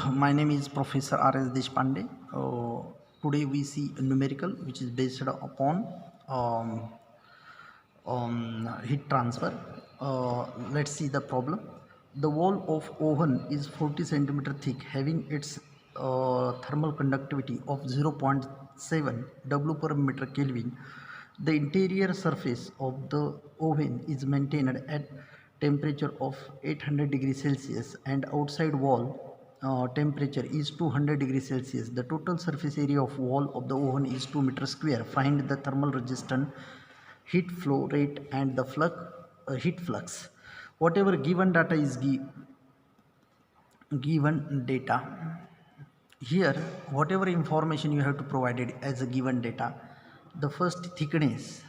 My name is Professor R.S. Deshpande. Today we see a numerical which is based upon um, heat transfer. Let's see the problem. The wall of oven is 40 centimeter thick, having its thermal conductivity of 0.7 W per meter Kelvin. The interior surface of the oven is maintained at temperature of 800 degrees Celsius and outside wall temperature is 200 degrees Celsius. The total surface area of wall of the oven is 2 meter square. Find the thermal resistance, heat flow rate and the heat flux. Whatever given data is given data here, whatever information you have to provide it as a given data. The first thickness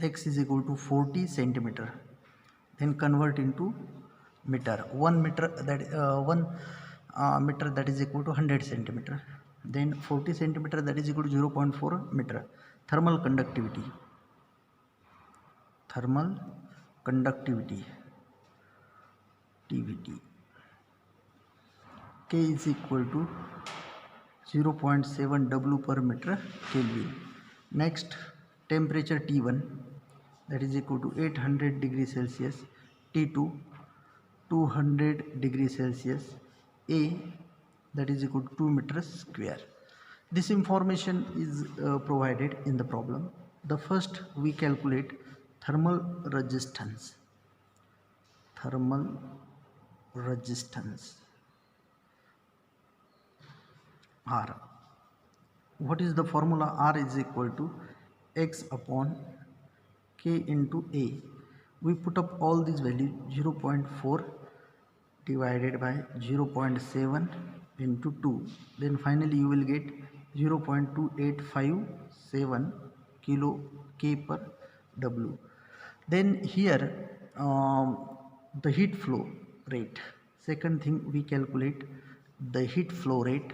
x is equal to 40 centimeter, then convert into meter. 1 meter, that 1 meter, that is equal to 100 centimeter, then 40 centimeter, that is equal to 0.4 meter. Thermal conductivity TVT, K is equal to 0.7 W per meter Kelvin. Next, temperature T1, that is equal to 800 degrees Celsius, T2 200 degrees Celsius, A, that is equal to 2 meters square. This information is provided in the problem. The first we calculate thermal resistance. R. What is the formula? R is equal to x upon K into A. We put up all these values. 0.4 divided by 0.7 into 2. Then finally you will get 0.2857 kilo K per W. Then here the heat flow rate. Second thing we calculate the heat flow rate.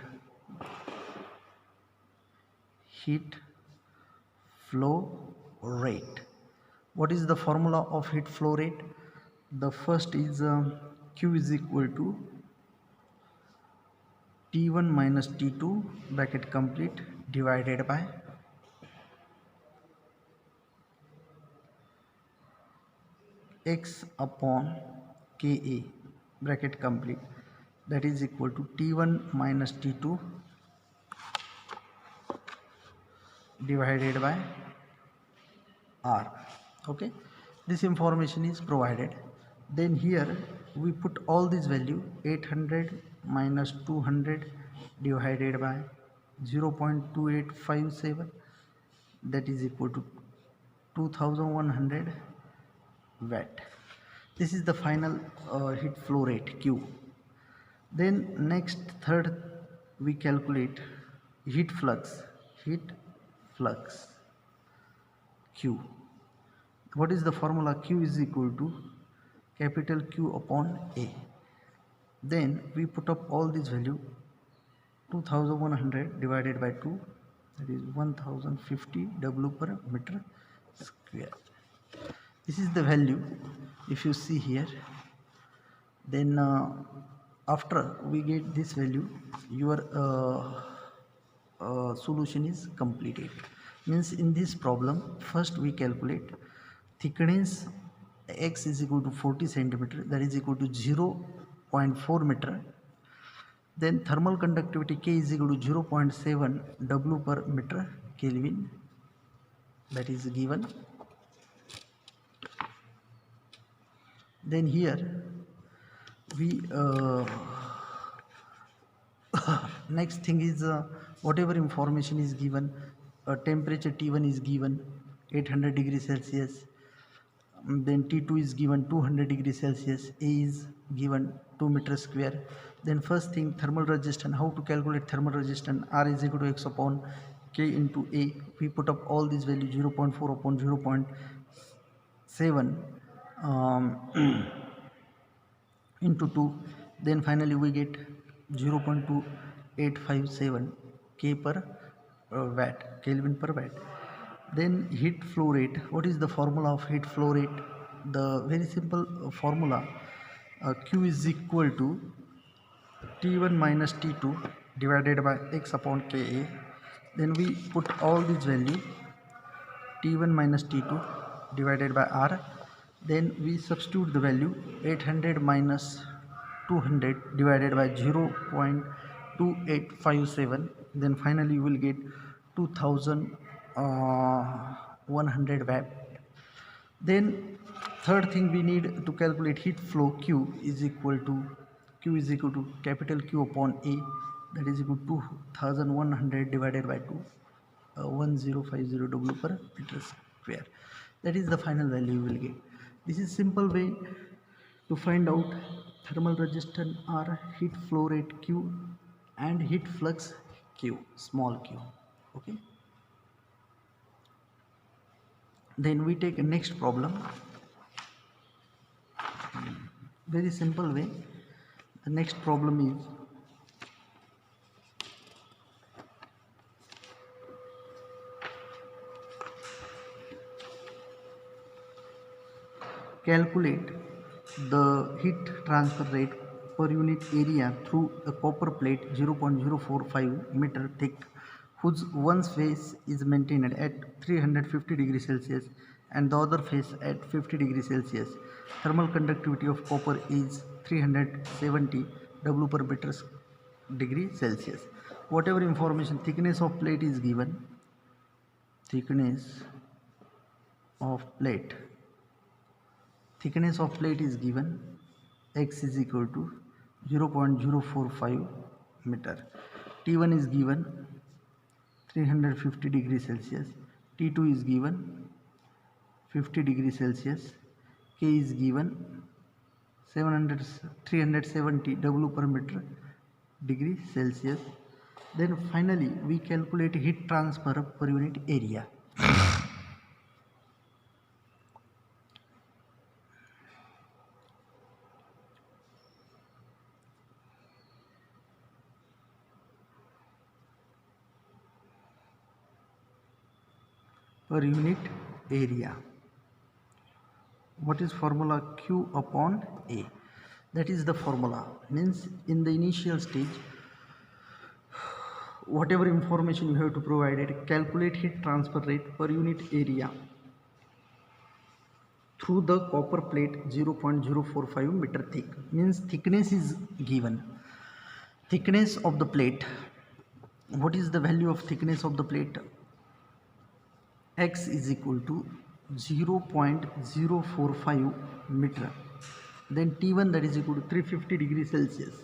What is the formula of heat flow rate? The first is Q is equal to T1 minus T2 bracket complete divided by x upon Ka bracket complete, that is equal to T1 minus T2 divided by R. Okay, this information is provided. Then here we put all this value. 800 minus 200 divided by 0.2857, that is equal to 2100 watt. This is the final heat flow rate Q. Then next, third, we calculate heat flux Q. What is the formula? Q is equal to capital Q upon A. Then we put up all these value. 2100 divided by 2, that is 1050 W per meter square. This is the value if you see here. Then after we get this value, your solution is completed. Means in this problem, first we calculate thickness x is equal to 40 centimeter, that is equal to 0.4 meter. Then thermal conductivity K is equal to 0.7 W per meter Kelvin, that is given. Then here we next thing is whatever information is given. Temperature T1 is given 800 degrees Celsius, then T2 is given 200 degrees Celsius, A is given 2 meters square. Then first thing, thermal resistance. How to calculate thermal resistance? R is equal to x upon K into A. We put up all these values. 0.4 upon 0.7 into 2. Then finally we get 0.2857 K per watt, Kelvin per watt. Then heat flow rate. What is the formula of heat flow rate? the very simple formula, Q is equal to T1 minus T2 divided by x upon Ka. Then we put all these value, T1 minus T2 divided by R. Then we substitute the value 800 minus 200 divided by 0.2857. Then finally you will get 2100 watt. Then third thing, we need to calculate heat flow. Q is equal to capital Q upon A, that is equal to 2100 divided by 2, 1050 W per meter square. That is the final value you will get. This is simple way to find out thermal resistance R, heat flow rate Q, and heat flux Q, small q. Okay. Then we take a next problem. Very simple way. The next problem is calculate the heat transfer rate per unit area through a copper plate 0.045 meter thick, whose one face is maintained at 350 degrees Celsius and the other face at 50 degrees Celsius. Thermal conductivity of copper is 370 W per meter degree Celsius. Whatever information, thickness of plate is given. Thickness of plate is given. X is equal to 0.045 meter. T1 is given 350 degrees Celsius. T2 is given 50 degrees Celsius. K is given 370 W per meter degree Celsius. Then finally we calculate heat transfer per unit area. Per unit area. What is formula? Q upon A. That is the formula. Means in the initial stage, whatever information you have to provide it, calculate heat transfer rate per unit area through the copper plate 0.045 meter thick. Means thickness is given. Thickness of the plate. What is the value of thickness of the plate? X is equal to 0.045 meter. Then T1, that is equal to 350 degrees Celsius.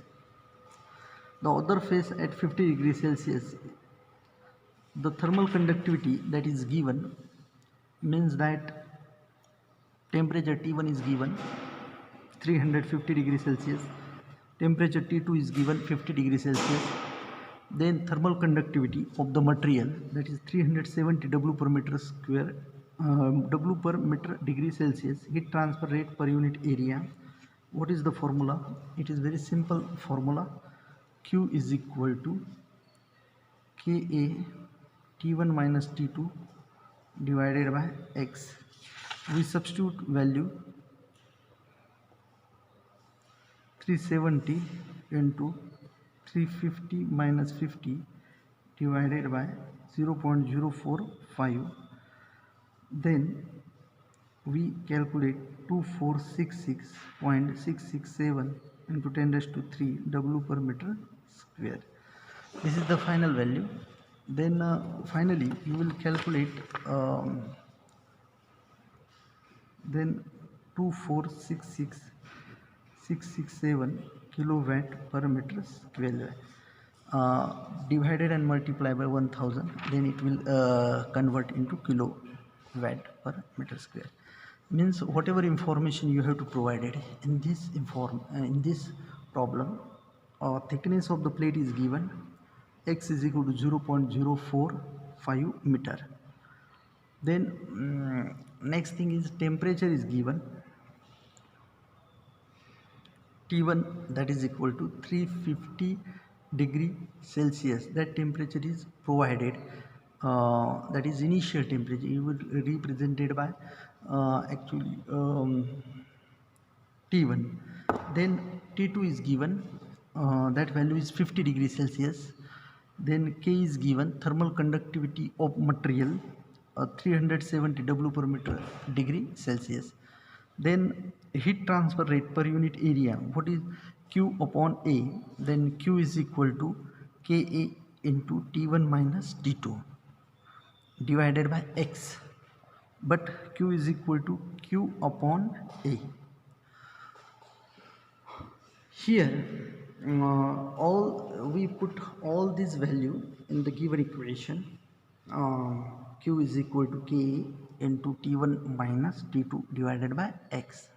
The other face at 50 degrees Celsius. The thermal conductivity that is given means that temperature T1 is given 350 degrees Celsius. Temperature T2 is given 50 degrees Celsius. Then thermal conductivity of the material, that is 370 W per meter square, W per meter degree Celsius. Heat transfer rate per unit area. What is the formula? It is very simple formula. Q is equal to Ka T1 minus T2 divided by X. We substitute value 370 into 350 minus 50 divided by 0.045. Then we calculate 2466.667 into 10 raised to 3 W per meter square. This is the final value. Then finally you will calculate then 2466,667 kilowatt per meter square divided and multiply by 1000, then it will convert into kilowatt per meter square. Means whatever information you have to provide it in this problem, thickness of the plate is given. X is equal to 0.045 meter. Then next thing is temperature is given. T1, that is equal to 350 degree Celsius. That temperature is provided that is initial temperature, it will represented by actually T1. Then T2 is given, that value is 50 degrees Celsius. Then K is given, thermal conductivity of material 370 W per meter degree Celsius. Then heat transfer rate per unit area, what is Q upon A? Then Q is equal to Ka into T1 minus T2 divided by X, but Q is equal to Q upon A. Here all we put all this value in the given equation. Q is equal to K into T1 minus T2 divided by X.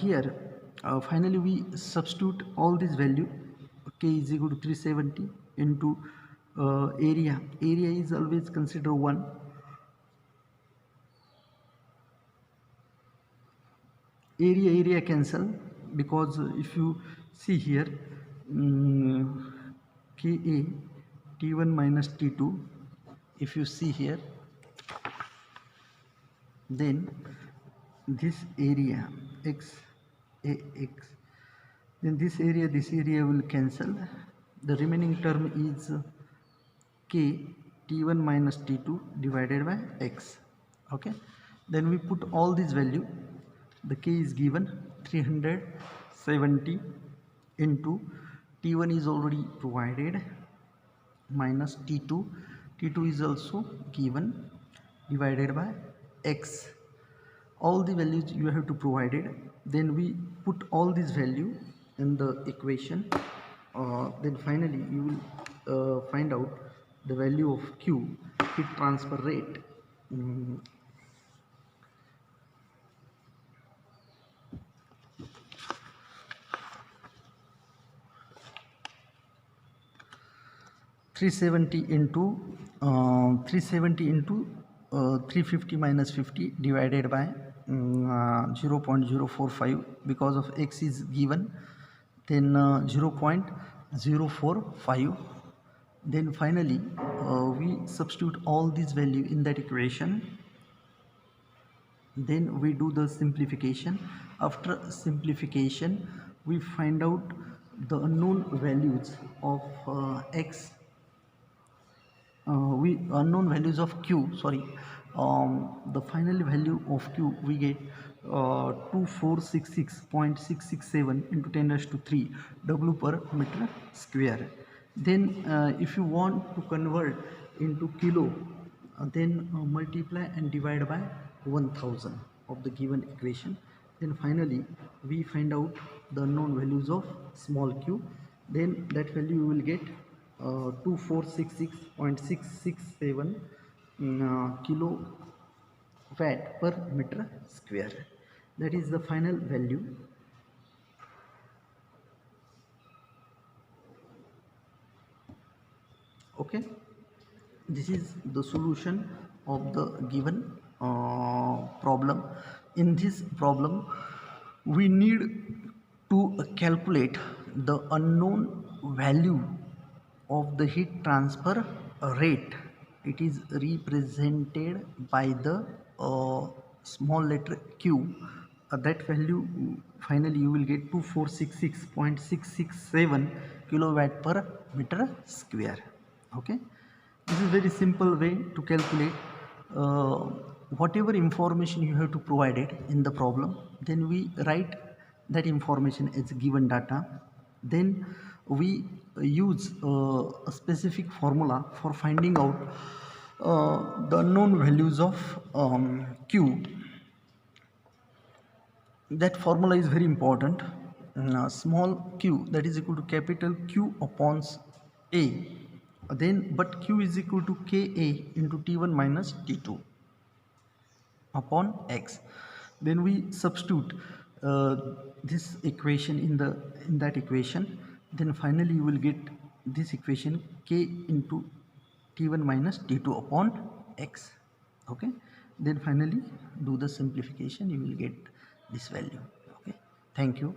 Here finally we substitute all this value. K is equal to 370 into area is always consider 1. Area cancel, because if you see here Ka T1 minus T2, if you see here, then this area x ax, then this area will cancel. The remaining term is K T1 minus T2 divided by X. Okay, then we put all this value. The K is given 370 into T1 is already provided minus T2 is also given divided by X. All the values you have to provide it. Then we put all this value in the equation. Then finally you will find out the value of Q, heat transfer rate. 370 into 350 minus 50 divided by 0.045, because of X is given, then 0.045. Then finally we substitute all this value in that equation. Then we do the simplification. After simplification we find out the unknown values of X, unknown values of Q, sorry. The final value of Q we get 2466.667 into 10 raised to 3 W per meter square. Then if you want to convert into kilo, then multiply and divide by 1000 of the given equation. Then finally we find out the unknown values of small q. Then that value you will get 2466.667 kilowatt per meter square. That is the final value. Okay, this is the solution of the given problem. In this problem we need to calculate the unknown value of the heat transfer rate. It is represented by the small letter q. That value finally you will get 2466.667 kilowatt per meter square. Okay, this is very simple way to calculate whatever information you have to provide it in the problem. Then we write that information as given data. Then we use a specific formula for finding out the unknown values of q. That formula is very important. Small q, that is equal to capital Q upon A. Then but q is equal to Ka into T1 minus T2 upon X. Then we substitute this equation in that equation. Then finally you will get this equation K into T1 minus T2 upon X. Okay, then finally do the simplification, you will get this value. Okay, thank you.